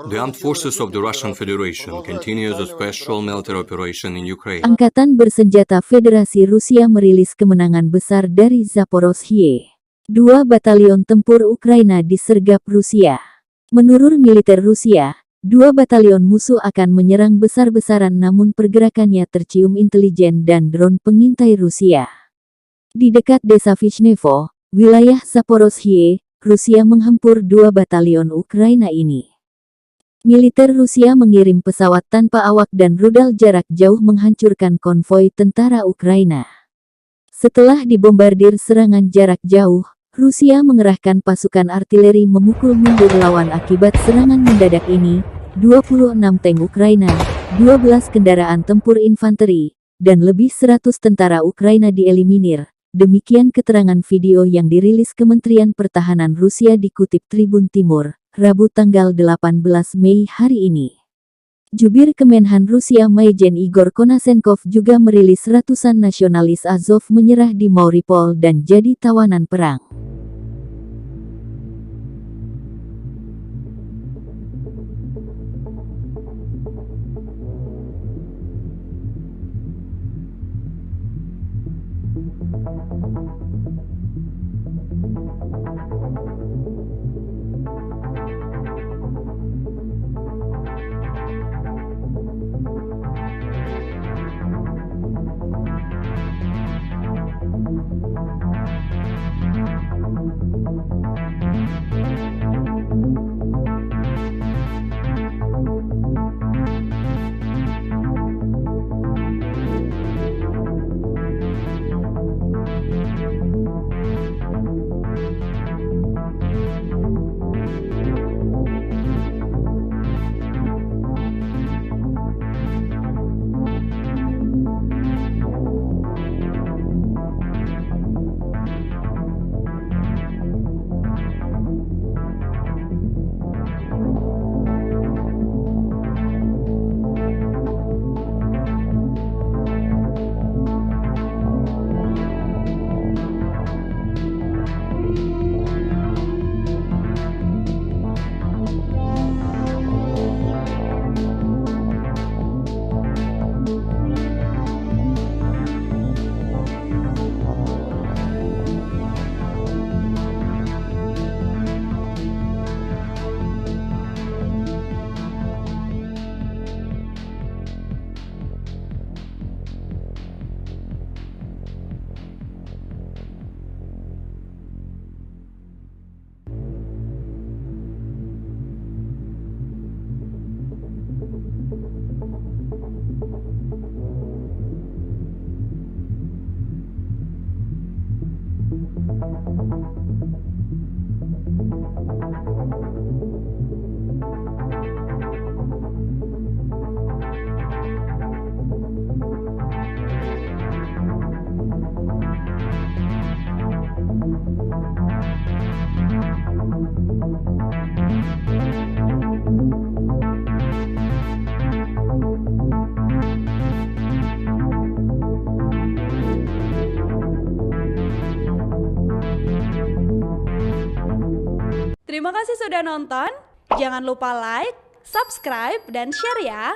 The armed forces of the Russian Federation continues a special military operation in Ukraine. Angkatan bersenjata Federasi Rusia merilis kemenangan besar dari Zaporozhye. 2 batalion tempur Ukraina disergap Rusia. Menurut militer Rusia, 2 batalion musuh akan menyerang besar-besaran namun pergerakannya tercium intelijen dan drone pengintai Rusia. Di dekat desa Vishnevo, wilayah Zaporozhye, Rusia menghempur 2 batalion Ukraina ini. Militer Rusia mengirim pesawat tanpa awak dan rudal jarak jauh menghancurkan konvoi tentara Ukraina. Setelah dibombardir serangan jarak jauh, Rusia mengerahkan pasukan artileri memukul mundur lawan akibat serangan mendadak ini. 26 tank Ukraina, 12 kendaraan tempur infanteri, dan lebih 100 tentara Ukraina dieliminir. Demikian keterangan video yang dirilis Kementerian Pertahanan Rusia dikutip Tribun Timur, Rabu tanggal 18 Mei hari ini. Jubir Kemenhan Rusia Majen Igor Konasenkov juga merilis ratusan nasionalis Azov menyerah di Mariupol dan jadi tawanan perang. Terima kasih sudah nonton. Jangan lupa like, subscribe, dan share ya.